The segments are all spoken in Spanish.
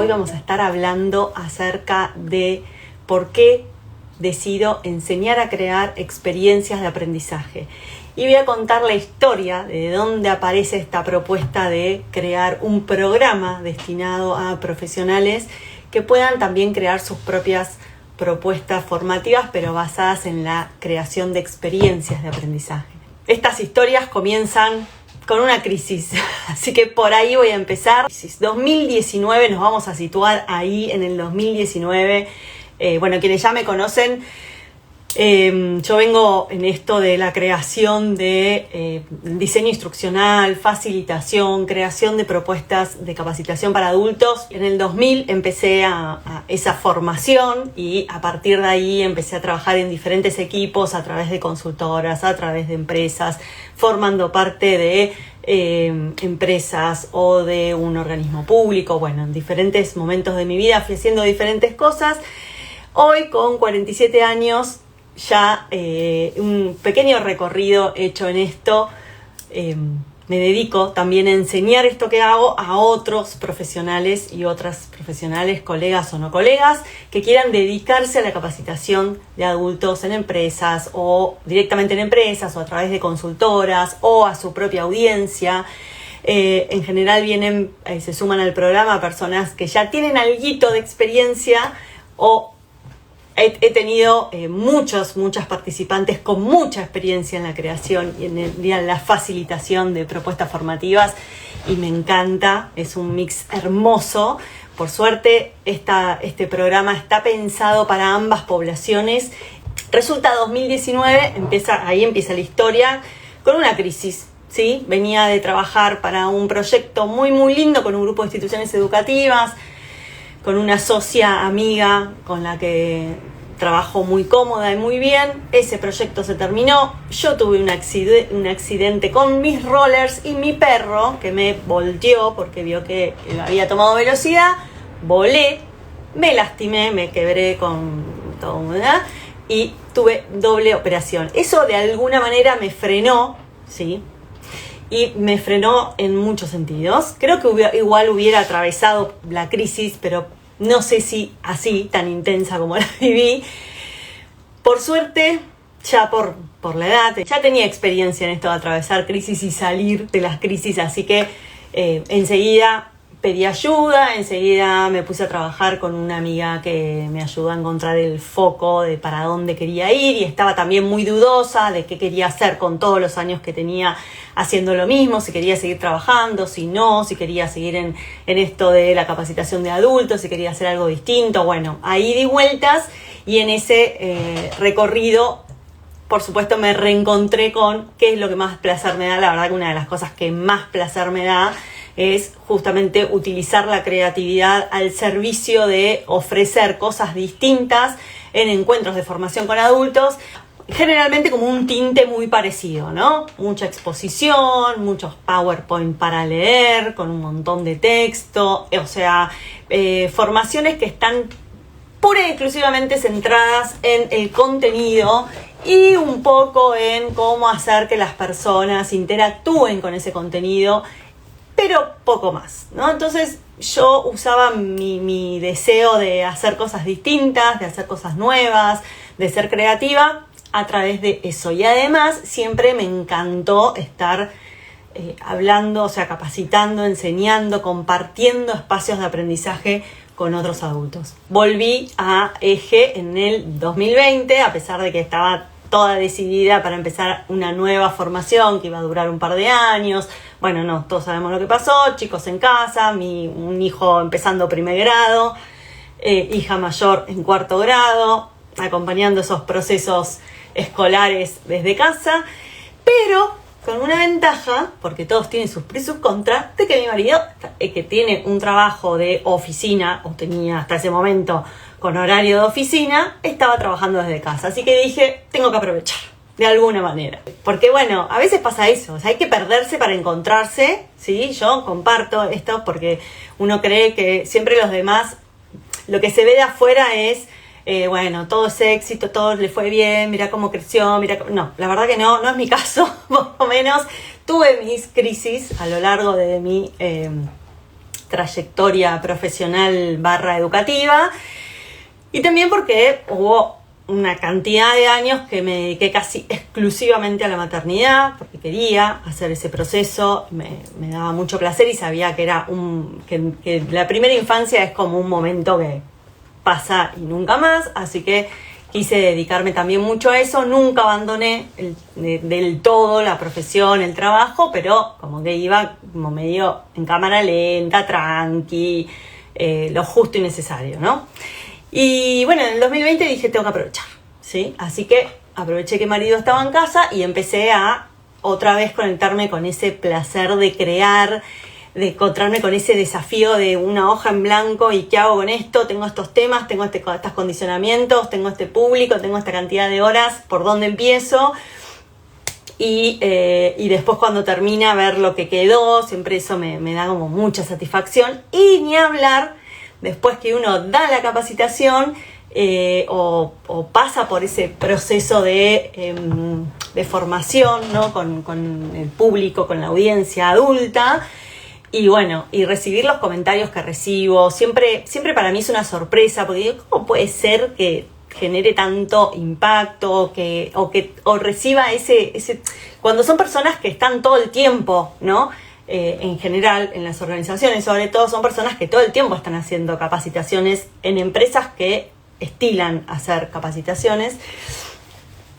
Hoy vamos a estar hablando acerca de por qué decido enseñar a crear experiencias de aprendizaje. Y voy a contar la historia de dónde aparece esta propuesta de crear un programa destinado a profesionales que puedan también crear sus propias propuestas formativas, pero basadas en la creación de experiencias de aprendizaje. Estas historias comienzan con una crisis, así que por ahí voy a empezar. 2019, nos vamos a situar ahí en el 2019. Quienes ya me conocen, yo vengo en esto de la creación de diseño instruccional, facilitación, creación de propuestas de capacitación para adultos. En el 2000 empecé a esa formación y a partir de ahí empecé a trabajar en diferentes equipos a través de consultoras, a través de empresas, formando parte de empresas o de un organismo público. En diferentes momentos de mi vida fui haciendo diferentes cosas. Hoy, con 47 años, ya un pequeño recorrido hecho en esto, me dedico también a enseñar esto que hago a otros profesionales y otras profesionales, colegas o no colegas, que quieran dedicarse a la capacitación de adultos en empresas o directamente en empresas o a través de consultoras o a su propia audiencia. En general se suman al programa personas que ya tienen alguito de experiencia o he tenido muchas participantes con mucha experiencia en la creación y en la facilitación de propuestas formativas y me encanta, es un mix hermoso. Por suerte, este programa está pensado para ambas poblaciones. Resulta 2019, ahí empieza la historia, con una crisis, ¿sí? Venía de trabajar para un proyecto muy lindo con un grupo de instituciones educativas, con una socia amiga con la que trabajo muy cómoda y muy bien. Ese proyecto se terminó. Yo tuve un accidente con mis rollers y mi perro que me volteó porque vio que había tomado velocidad. Volé, me lastimé, me quebré con todo, ¿verdad? Y tuve doble operación. Eso de alguna manera me frenó, ¿sí? Y me frenó en muchos sentidos. Creo que igual hubiera atravesado la crisis, pero no sé si así, tan intensa como la viví. Por suerte, ya por la edad, ya tenía experiencia en esto de atravesar crisis y salir de las crisis, así que enseguida pedí ayuda, enseguida me puse a trabajar con una amiga que me ayudó a encontrar el foco de para dónde quería ir y estaba también muy dudosa de qué quería hacer con todos los años que tenía haciendo lo mismo, si quería seguir trabajando, si no, si quería seguir en esto de la capacitación de adultos, si quería hacer algo distinto. Ahí di vueltas y en ese recorrido, por supuesto, me reencontré con qué es lo que más placer me da. La verdad que una de las cosas que más placer me da es justamente utilizar la creatividad al servicio de ofrecer cosas distintas en encuentros de formación con adultos, generalmente como un tinte muy parecido, ¿no? Mucha exposición, muchos PowerPoint para leer, con un montón de texto, formaciones que están pura y exclusivamente centradas en el contenido y un poco en cómo hacer que las personas interactúen con ese contenido, pero poco más, ¿no? Entonces yo usaba mi deseo de hacer cosas distintas, de hacer cosas nuevas, de ser creativa a través de eso. Y además siempre me encantó estar hablando, capacitando, enseñando, compartiendo espacios de aprendizaje con otros adultos. Volví a Eje en el 2020, a pesar de que estaba toda decidida para empezar una nueva formación que iba a durar un par de años. Todos sabemos lo que pasó, chicos en casa, un hijo empezando primer grado, hija mayor en cuarto grado, acompañando esos procesos escolares desde casa, pero con una ventaja, porque todos tienen sus pros y sus contras, de que mi marido, que tiene un trabajo de oficina, o tenía hasta ese momento con horario de oficina, estaba trabajando desde casa. Así que dije, tengo que aprovechar, de alguna manera. Porque a veces pasa eso, hay que perderse para encontrarse, ¿sí? Yo comparto esto porque uno cree que siempre los demás, lo que se ve de afuera es, todo es éxito, todo le fue bien, mira cómo creció, No, la verdad que no es mi caso, por lo menos tuve mis crisis a lo largo de mi trayectoria profesional / educativa, y también porque hubo una cantidad de años que me dediqué casi exclusivamente a la maternidad, porque quería hacer ese proceso, me daba mucho placer y sabía que era que la primera infancia es como un momento que pasa y nunca más, así que quise dedicarme también mucho a eso. Nunca abandoné del todo la profesión, el trabajo, pero como que iba como medio en cámara lenta, tranqui, lo justo y necesario, ¿no? Y bueno, en el 2020 dije, tengo que aprovechar, ¿sí? Así que aproveché que marido estaba en casa y empecé a otra vez conectarme con ese placer de crear, de encontrarme con ese desafío de una hoja en blanco y qué hago con esto, tengo estos temas, tengo estos condicionamientos, tengo este público, tengo esta cantidad de horas, ¿por dónde empiezo? Y después cuando termina ver lo que quedó, siempre eso me da como mucha satisfacción. Y ni hablar, después que uno da la capacitación o pasa por ese proceso de formación, ¿no? con el público, con la audiencia adulta. Y bueno, y recibir los comentarios que recibo, siempre para mí es una sorpresa, porque digo, ¿cómo puede ser que genere tanto impacto o reciba ese cuando son personas que están todo el tiempo, ¿no? En general, en las organizaciones, sobre todo, son personas que todo el tiempo están haciendo capacitaciones en empresas que estilan hacer capacitaciones.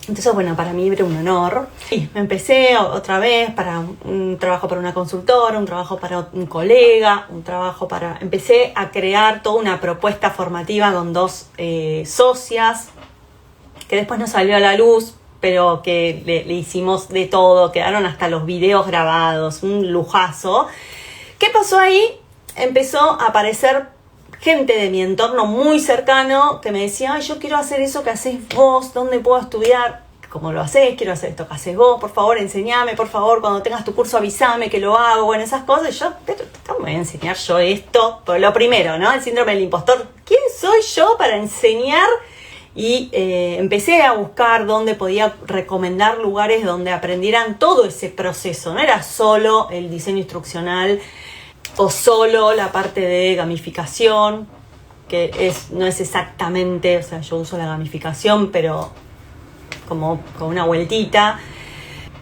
Entonces, bueno, para mí era un honor. Y me empecé otra vez para un trabajo para una consultora, un trabajo para un colega, empecé a crear toda una propuesta formativa con 2 socias, que después no salió a la luz, pero que le hicimos de todo, quedaron hasta los videos grabados, un lujazo. ¿Qué pasó ahí? Empezó a aparecer gente de mi entorno muy cercano que me decía, ay, yo quiero hacer eso que haces vos, ¿dónde puedo estudiar? ¿Cómo lo haces? Quiero hacer esto que haces vos, por favor, enseñame, por favor, cuando tengas tu curso avísame que lo hago, bueno, esas cosas. Y yo, ¿cómo me voy a enseñar yo esto? Por lo primero, ¿no? El síndrome del impostor. ¿Quién soy yo para enseñar? Y empecé a buscar dónde podía recomendar lugares donde aprendieran todo ese proceso. No era solo el diseño instruccional o solo la parte de gamificación, que no es exactamente, o sea, yo uso la gamificación, pero como con una vueltita.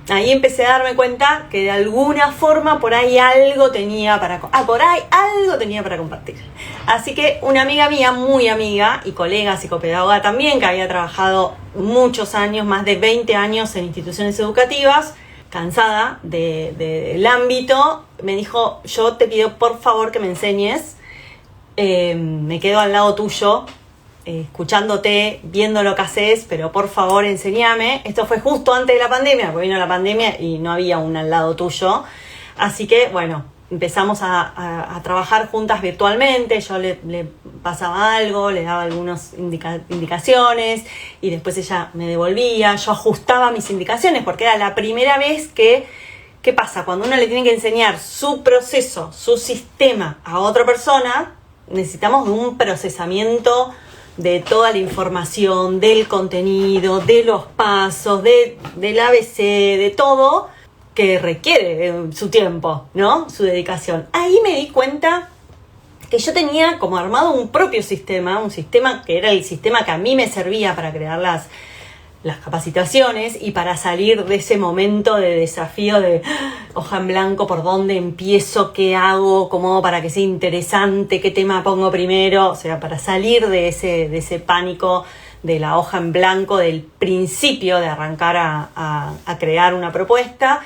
Ahí empecé a darme cuenta que de alguna forma por ahí algo tenía para compartir. Así que una amiga mía, muy amiga y colega psicopedagoga también, que había trabajado muchos años, más de 20 años en instituciones educativas, cansada del ámbito, me dijo, yo te pido por favor que me enseñes, me quedo al lado tuyo, escuchándote, viendo lo que haces, pero por favor enséñame. Esto fue justo antes de la pandemia, porque vino la pandemia y no había un al lado tuyo. Así que bueno, empezamos a trabajar juntas virtualmente. Yo le pasaba algo, le daba algunas indicaciones y después ella me devolvía. Yo ajustaba mis indicaciones porque era la primera vez que... ¿Qué pasa? Cuando uno le tiene que enseñar su proceso, su sistema a otra persona, necesitamos de un procesamiento de toda la información, del contenido, de los pasos, del ABC, de todo, que requiere su tiempo, ¿no? Su dedicación. Ahí me di cuenta que yo tenía como armado un propio sistema, un sistema que era el sistema que a mí me servía para crear las capacitaciones y para salir de ese momento de desafío de hoja en blanco, por dónde empiezo, qué hago, cómo para que sea interesante, qué tema pongo primero, o sea, para salir de ese pánico de la hoja en blanco, del principio de arrancar a crear una propuesta.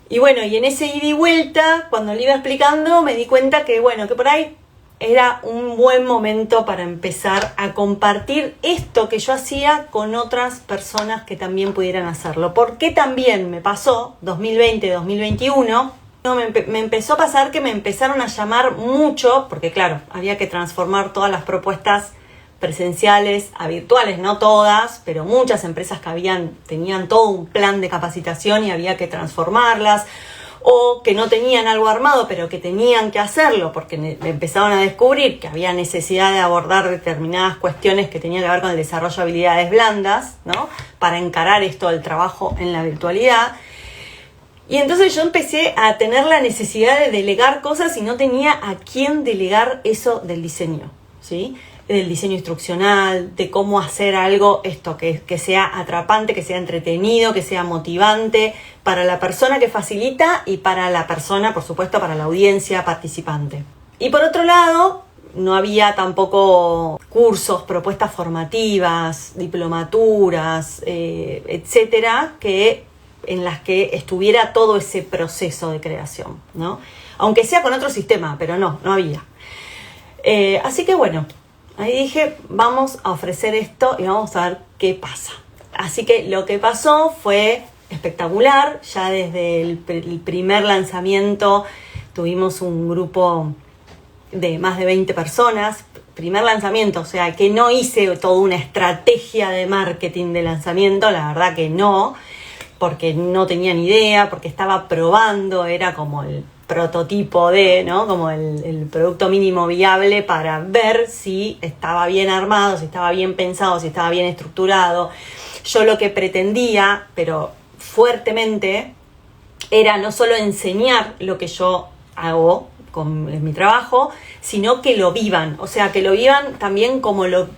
Y bueno, y en ese ida y vuelta, cuando le iba explicando, me di cuenta que bueno, que por ahí era un buen momento para empezar a compartir esto que yo hacía con otras personas que también pudieran hacerlo. Porque también me pasó, 2020-2021, me empezó a pasar que me empezaron a llamar mucho, porque claro, había que transformar todas las propuestas presenciales a virtuales, no todas, pero muchas empresas que tenían todo un plan de capacitación y había que transformarlas, o que no tenían algo armado pero que tenían que hacerlo porque empezaron a descubrir que había necesidad de abordar determinadas cuestiones que tenían que ver con el desarrollo de habilidades blandas, ¿no? Para encarar esto del trabajo en la virtualidad. Y entonces yo empecé a tener la necesidad de delegar cosas y no tenía a quién delegar eso del diseño, ¿sí? Del diseño instruccional, de cómo hacer algo esto, que sea atrapante, que sea entretenido, que sea motivante para la persona que facilita y para la persona, por supuesto, para la audiencia participante. Y por otro lado, no había tampoco cursos, propuestas formativas, diplomaturas, etcétera, en las que estuviera todo ese proceso de creación, ¿no? Aunque sea con otro sistema, pero no había. Así que bueno, ahí dije, vamos a ofrecer esto y vamos a ver qué pasa. Así que lo que pasó fue espectacular. Ya desde el primer lanzamiento tuvimos un grupo de más de 20 personas. Primer lanzamiento, o sea, que no hice toda una estrategia de marketing de lanzamiento, la verdad que no, porque no tenía ni idea, porque estaba probando, era como el prototipo ¿no? Como el producto mínimo viable para ver si estaba bien armado, si estaba bien pensado, si estaba bien estructurado. Yo lo que pretendía, pero fuertemente, era no solo enseñar lo que yo hago en mi trabajo, sino que lo vivan, o sea, que lo vivan también como lo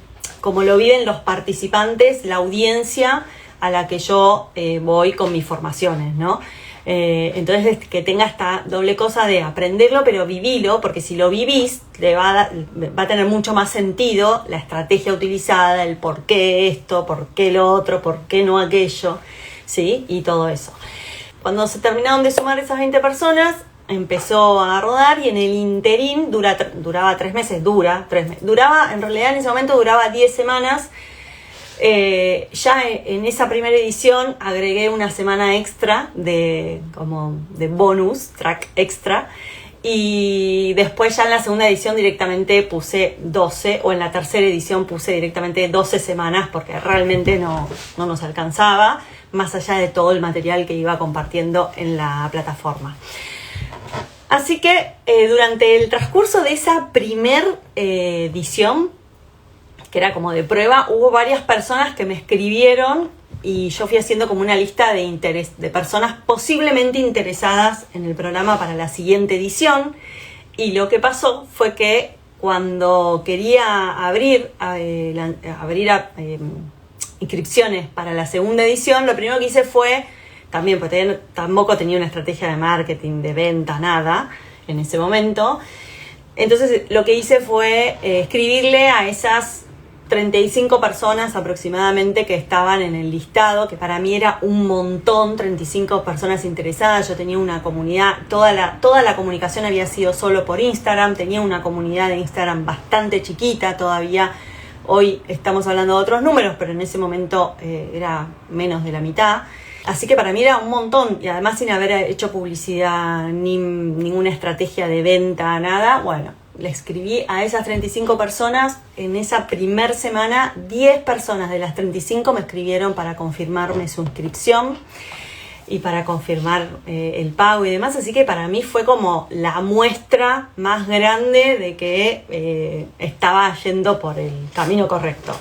viven los participantes, la audiencia a la que yo voy con mis formaciones, ¿no? Entonces que tenga esta doble cosa de aprenderlo pero vivilo, porque si lo vivís va a tener mucho más sentido la estrategia utilizada, el por qué esto, por qué lo otro, por qué no aquello, ¿sí? Y todo eso. Cuando se terminaron de sumar esas 20 personas, empezó a rodar y en el interín duraba 3 meses, duraba, en realidad en ese momento duraba 10 semanas. Ya en esa primera edición agregué una semana extra de bonus track extra, y después ya en la segunda edición directamente puse 12, o en la tercera edición puse directamente 12 semanas porque realmente no nos alcanzaba, más allá de todo el material que iba compartiendo en la plataforma. Así que durante el transcurso de esa primer edición, que era como de prueba, hubo varias personas que me escribieron y yo fui haciendo como una lista de personas posiblemente interesadas en el programa para la siguiente edición. Y lo que pasó fue que cuando quería abrir inscripciones para la segunda edición, lo primero que hice fue, también porque tampoco tenía una estrategia de marketing, de venta, nada en ese momento. Entonces lo que hice fue escribirle a esas 35 personas aproximadamente que estaban en el listado, que para mí era un montón, 35 personas interesadas. Yo tenía una comunidad, toda la comunicación había sido solo por Instagram, tenía una comunidad de Instagram bastante chiquita todavía. Hoy estamos hablando de otros números, pero en ese momento era menos de la mitad. Así que para mí era un montón, y además sin haber hecho publicidad, ni ninguna estrategia de venta, nada. Bueno, le escribí a esas 35 personas. En esa primer semana, 10 personas de las 35 me escribieron para confirmarme su inscripción y para confirmar el pago y demás. Así que para mí fue como la muestra más grande de que estaba yendo por el camino correcto.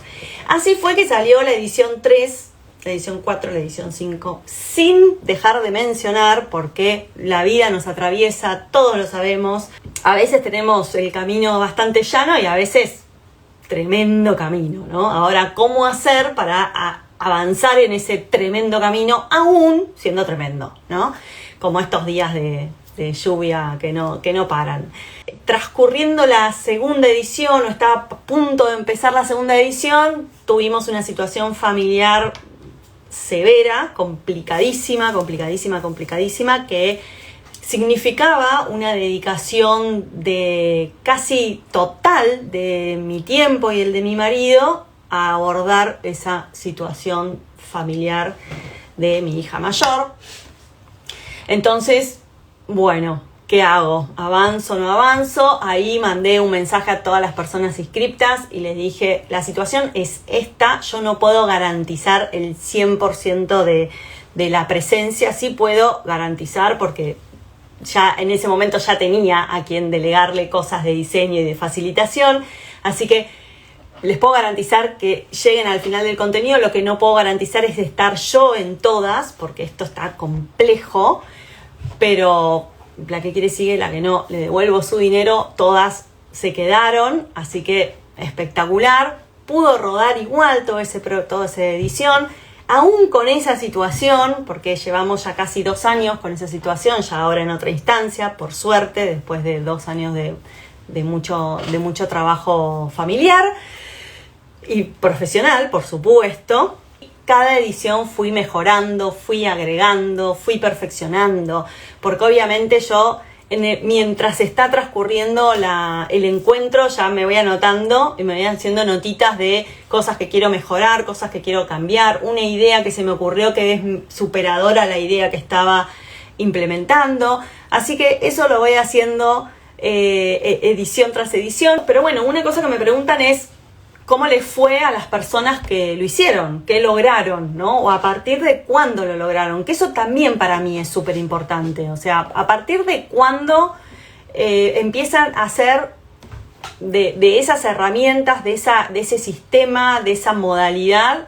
Así fue que salió la edición 3, la edición 4, la edición 5, sin dejar de mencionar, porque la vida nos atraviesa, todos lo sabemos. A veces tenemos el camino bastante llano y a veces tremendo camino, ¿no? Ahora, ¿cómo hacer para avanzar en ese tremendo camino aún siendo tremendo, ¿no? Como estos días de lluvia que no paran. Transcurriendo la segunda edición, o estaba a punto de empezar la segunda edición, tuvimos una situación familiar severa, complicadísima, que significaba una dedicación de casi total de mi tiempo y el de mi marido a abordar esa situación familiar de mi hija mayor. Entonces, bueno, ¿qué hago? ¿Avanzo o no avanzo? Ahí mandé un mensaje a todas las personas inscriptas y les dije, la situación es esta, yo no puedo garantizar el 100% de la presencia, sí puedo garantizar porque ya en ese momento ya tenía a quien delegarle cosas de diseño y de facilitación, así que les puedo garantizar que lleguen al final del contenido. Lo que no puedo garantizar es estar yo en todas, porque esto está complejo. pero la que quiere sigue, la que no, le devuelvo su dinero, todas se quedaron, así que espectacular. Pudo rodar igual toda esa edición, aún con esa situación, porque llevamos ya casi 2 años con esa situación, ya ahora en otra instancia, por suerte, después de 2 años de mucho trabajo familiar y profesional, por supuesto. Cada edición fui mejorando, fui agregando, fui perfeccionando, porque obviamente yo, mientras está transcurriendo el encuentro, ya me voy anotando y me voy haciendo notitas de cosas que quiero mejorar, cosas que quiero cambiar, una idea que se me ocurrió que es superadora a la idea que estaba implementando. Así que eso lo voy haciendo edición tras edición. Pero bueno, una cosa que me preguntan es cómo les fue a las personas que lo hicieron, qué lograron, ¿no? O a partir de cuándo lo lograron, que eso también para mí es súper importante. O sea, a partir de cuándo empiezan a hacer de esas herramientas, de ese sistema, de esa modalidad,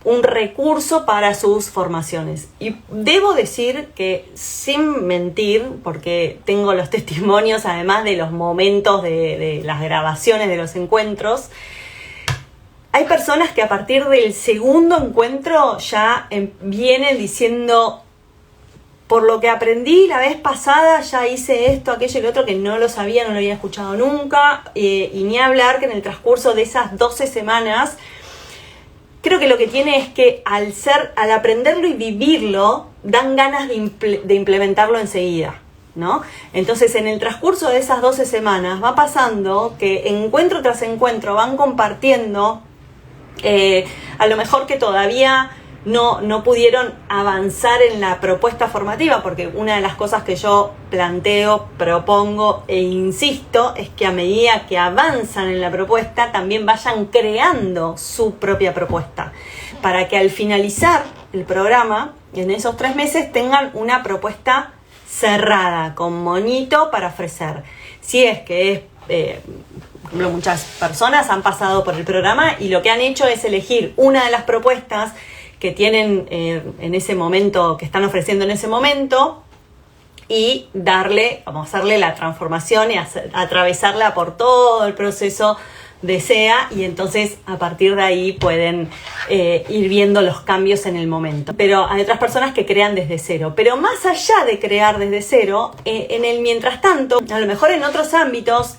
un recurso para sus formaciones. Y debo decir que, sin mentir, porque tengo los testimonios además de los momentos de las grabaciones de los encuentros, hay personas que a partir del segundo encuentro ya vienen diciendo: por lo que aprendí la vez pasada ya hice esto, aquello y lo otro, que no lo sabía, no lo había escuchado nunca, y ni hablar que en el transcurso de esas 12 semanas, creo que lo que tiene es que al aprenderlo y vivirlo, dan ganas de implementarlo enseguida, ¿no? Entonces, en el transcurso de esas 12 semanas va pasando que encuentro tras encuentro van compartiendo, a lo mejor que todavía no pudieron avanzar en la propuesta formativa, porque una de las cosas que yo planteo, propongo e insisto es que a medida que avanzan en la propuesta también vayan creando su propia propuesta, para que al finalizar el programa, en esos 3 meses, tengan una propuesta cerrada, con moñito para ofrecer. Si es que es... por ejemplo, muchas personas han pasado por el programa y lo que han hecho es elegir una de las propuestas que tienen en ese momento, que están ofreciendo en ese momento, y hacerle la transformación y atravesarla por todo el proceso de SEA, y entonces a partir de ahí pueden ir viendo los cambios en el momento. Pero hay otras personas que crean desde cero. Pero más allá de crear desde cero, en el mientras tanto, a lo mejor en otros ámbitos,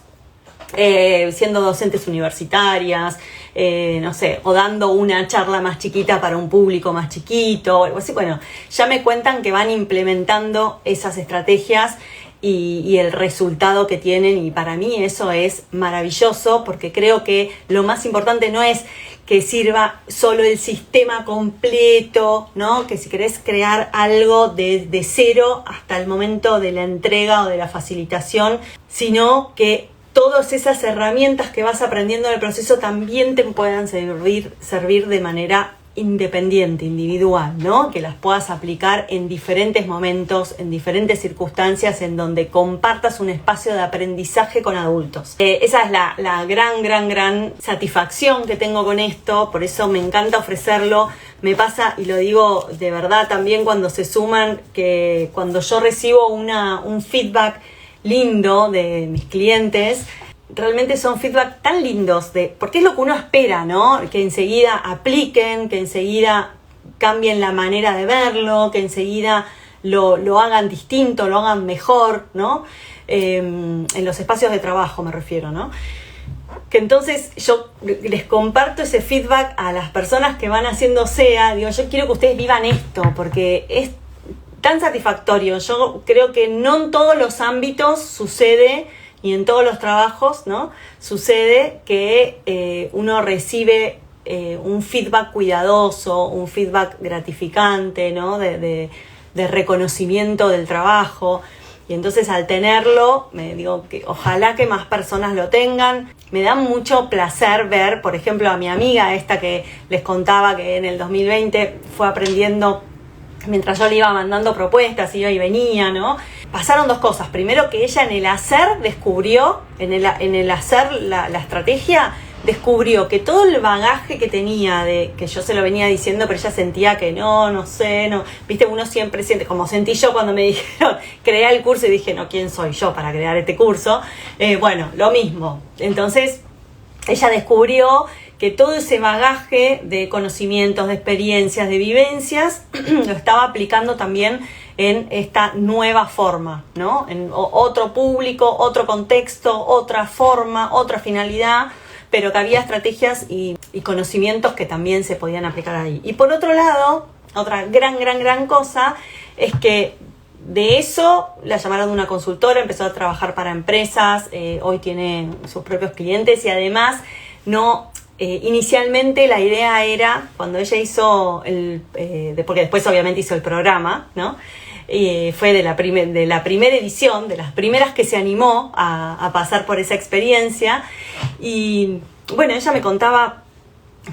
siendo docentes universitarias, no sé, o dando una charla más chiquita para un público más chiquito, o algo así. Bueno, ya me cuentan que van implementando esas estrategias y el resultado que tienen, y para mí eso es maravilloso, porque creo que lo más importante no es que sirva solo el sistema completo, ¿no? Que si querés crear algo de cero hasta el momento de la entrega o de la facilitación, sino que todas esas herramientas que vas aprendiendo en el proceso también te puedan servir de manera independiente, individual, ¿no? Que las puedas aplicar en diferentes momentos, en diferentes circunstancias, en donde compartas un espacio de aprendizaje con adultos. Esa es la gran satisfacción que tengo con esto, por eso me encanta ofrecerlo. Me pasa, y lo digo de verdad también cuando se suman, que cuando yo recibo un feedback lindo de mis clientes, realmente son feedback tan lindos, porque es lo que uno espera, ¿no? Que enseguida apliquen, que enseguida cambien la manera de verlo, que enseguida lo hagan distinto, lo hagan mejor, ¿no? En los espacios de trabajo me refiero, ¿no? Que entonces yo les comparto ese feedback a las personas que van haciendo SEA. Digo, yo quiero que ustedes vivan esto, porque es tan satisfactorio. Yo creo que no en todos los ámbitos sucede, y en todos los trabajos, ¿no? Sucede que uno recibe un feedback cuidadoso, un feedback gratificante, ¿no? De reconocimiento del trabajo. Y entonces, al tenerlo, me digo que ojalá que más personas lo tengan. Me da mucho placer ver, por ejemplo, a mi amiga esta que les contaba que en el 2020 fue aprendiendo mientras yo le iba mandando propuestas, iba y venía, ¿no? Pasaron 2 cosas. Primero, que ella en el hacer descubrió, en el hacer la estrategia, descubrió que todo el bagaje que tenía, de que yo se lo venía diciendo, pero ella sentía que no sé, no, viste, uno siempre siente, como sentí yo cuando me dijeron, crea el curso, y dije, no, ¿quién soy yo para crear este curso? Bueno, lo mismo. Entonces, ella descubrió que todo ese bagaje de conocimientos, de experiencias, de vivencias, lo estaba aplicando también en esta nueva forma, ¿no? En otro público, otro contexto, otra forma, otra finalidad, pero que había estrategias y conocimientos que también se podían aplicar ahí. Y por otro lado, otra gran cosa es que de eso la llamaron de una consultora, empezó a trabajar para empresas, hoy tiene sus propios clientes y además inicialmente la idea era, cuando ella hizo porque después obviamente hizo el programa, ¿no? Fue de la primera edición, de las primeras que se animó a pasar por esa experiencia. Y bueno, ella me contaba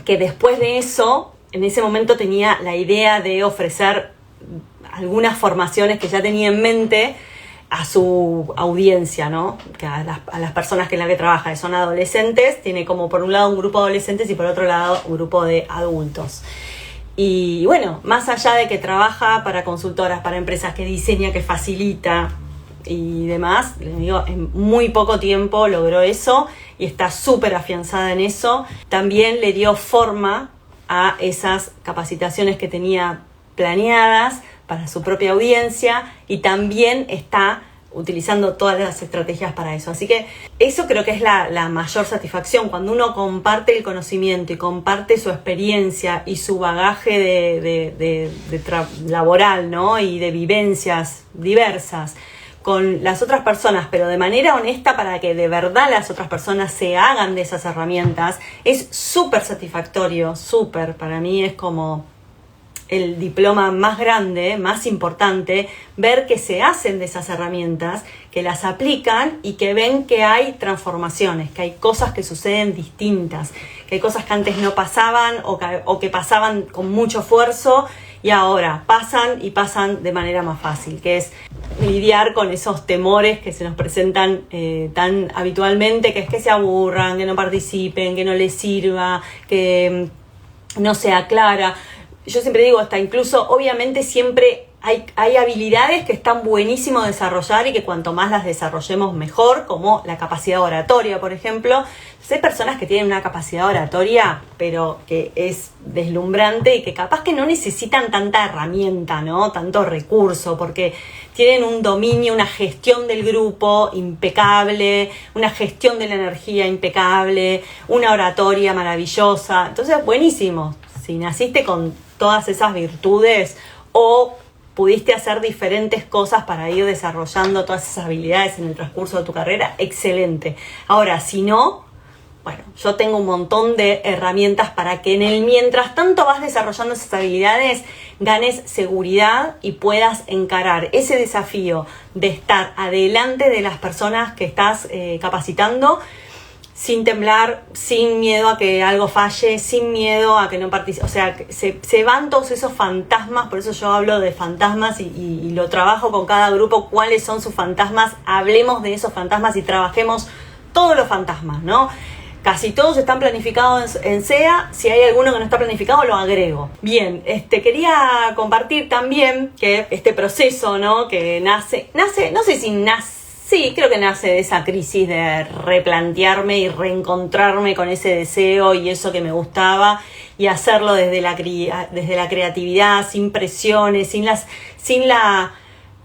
que después de eso, en ese momento tenía la idea de ofrecer algunas formaciones que ya tenía en mente a su audiencia, ¿no? Que a las personas que en la que trabaja, que son adolescentes, tiene como por un lado un grupo de adolescentes y por otro lado un grupo de adultos. Y bueno, más allá de que trabaja para consultoras, para empresas, que diseña, que facilita y demás, les digo, en muy poco tiempo logró eso y está súper afianzada en eso. También le dio forma a esas capacitaciones que tenía planeadas para su propia audiencia y también está utilizando todas las estrategias para eso. Así que eso creo que es la mayor satisfacción, cuando uno comparte el conocimiento y comparte su experiencia y su bagaje laboral, ¿no? Y de vivencias diversas con las otras personas, pero de manera honesta para que de verdad las otras personas se hagan de esas herramientas. Es súper satisfactorio, súper. Para mí es como el diploma más grande, más importante, ver que se hacen de esas herramientas, que las aplican y que ven que hay transformaciones, que hay cosas que suceden distintas, que hay cosas que antes no pasaban o que pasaban con mucho esfuerzo y ahora pasan de manera más fácil, que es lidiar con esos temores que se nos presentan tan habitualmente, que es que se aburran, que no participen, que no les sirva, que no sea clara. Yo siempre digo, hasta incluso, obviamente siempre hay habilidades que están buenísimo desarrollar y que cuanto más las desarrollemos mejor, como la capacidad oratoria, por ejemplo. Entonces, hay personas que tienen una capacidad oratoria, pero que es deslumbrante y que capaz que no necesitan tanta herramienta, ¿no? Tanto recurso, porque tienen un dominio, una gestión del grupo impecable, una gestión de la energía impecable, una oratoria maravillosa. Entonces, buenísimo. Si naciste con todas esas virtudes o pudiste hacer diferentes cosas para ir desarrollando todas esas habilidades en el transcurso de tu carrera, excelente. Ahora, si no, bueno, yo tengo un montón de herramientas para que mientras tanto vas desarrollando esas habilidades, ganes seguridad y puedas encarar ese desafío de estar adelante de las personas que estás capacitando, sin temblar, sin miedo a que algo falle, sin miedo a que no participe. O sea, se van todos esos fantasmas, por eso yo hablo de fantasmas y lo trabajo con cada grupo, cuáles son sus fantasmas, hablemos de esos fantasmas y trabajemos todos los fantasmas, ¿no? Casi todos están planificados en SEA, si hay alguno que no está planificado lo agrego. Bien, quería compartir también que este proceso, ¿no? Que nace, no sé si nace, sí, creo que nace de esa crisis de replantearme y reencontrarme con ese deseo y eso que me gustaba y hacerlo desde la creatividad, sin presiones, sin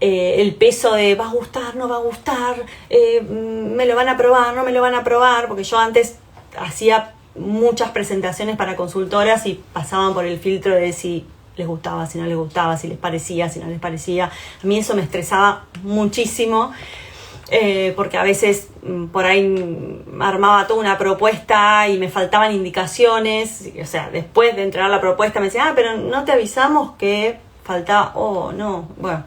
el peso de va a gustar, no va a gustar, me lo van a aprobar, no me lo van a aprobar, porque yo antes hacía muchas presentaciones para consultoras y pasaban por el filtro de si les gustaba, si no les gustaba, si les parecía, si no les parecía. A mí eso me estresaba muchísimo. Porque a veces por ahí armaba toda una propuesta y me faltaban indicaciones, o sea, después de entregar la propuesta me decían, pero no te avisamos que faltaba, no, bueno,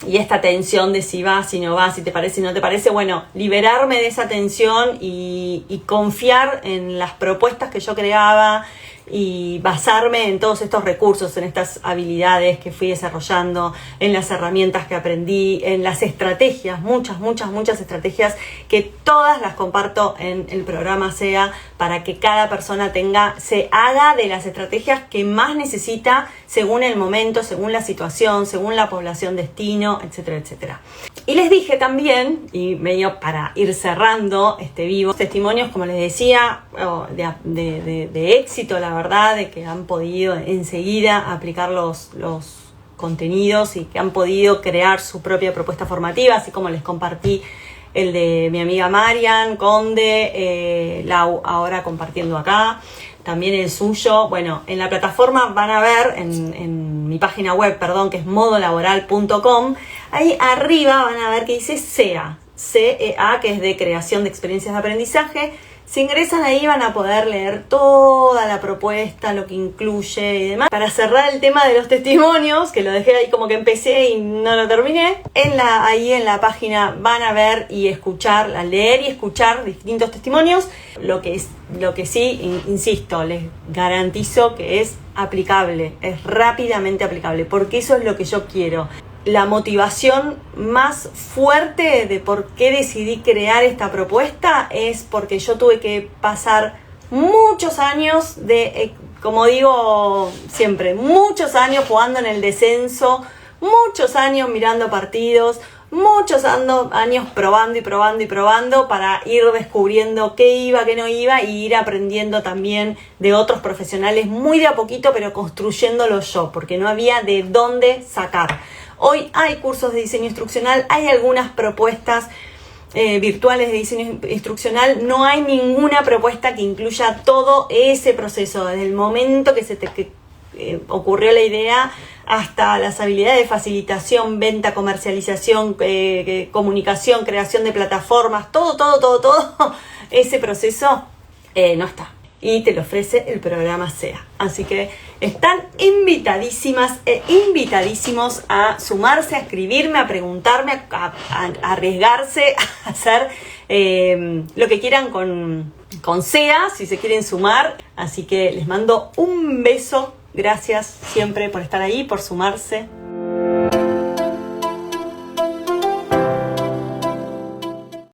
y esta tensión de si va, si no va, si te parece, si no te parece, bueno, liberarme de esa tensión y confiar en las propuestas que yo creaba y basarme en todos estos recursos, en estas habilidades que fui desarrollando, en las herramientas que aprendí, en las estrategias, muchas estrategias que todas las comparto en el programa SEA para que cada persona se haga de las estrategias que más necesita según el momento, según la situación, según la población destino, etcétera, etcétera. Y les dije también, y medio para ir cerrando este vivo, testimonios, como les decía, de éxito, la verdad, de que han podido enseguida aplicar los contenidos y que han podido crear su propia propuesta formativa, así como les compartí el de mi amiga Marian Conde, Lau ahora compartiendo acá, también el suyo. Bueno, en la plataforma van a ver, en mi página web, que es modolaboral.com, ahí arriba van a ver que dice CEA, CEA, que es de creación de experiencias de aprendizaje. Si ingresan ahí van a poder leer toda la propuesta, lo que incluye y demás. Para cerrar el tema de los testimonios, que lo dejé ahí como que empecé y no lo terminé, ahí en la página van a ver y escuchar, leer y escuchar distintos testimonios. Lo que sí, insisto, les garantizo que es aplicable, es rápidamente aplicable, porque eso es lo que yo quiero. La motivación más fuerte de por qué decidí crear esta propuesta es porque yo tuve que pasar muchos años como digo siempre, muchos años jugando en el descenso, muchos años mirando partidos, muchos años probando y probando para ir descubriendo qué iba, qué no iba, y ir aprendiendo también de otros profesionales muy de a poquito, pero construyéndolo yo, porque no había de dónde sacar. Hoy hay cursos de diseño instruccional, hay algunas propuestas virtuales de diseño instruccional, no hay ninguna propuesta que incluya todo ese proceso, desde el momento que ocurrió la idea hasta las habilidades de facilitación, venta, comercialización, comunicación, creación de plataformas, todo ese proceso no está. Y te lo ofrece el programa SEA. Así que están invitadísimas e invitadísimos a sumarse, a escribirme, a preguntarme, a arriesgarse, a hacer lo que quieran con SEA, si se quieren sumar. Así que les mando un beso. Gracias siempre por estar ahí, por sumarse.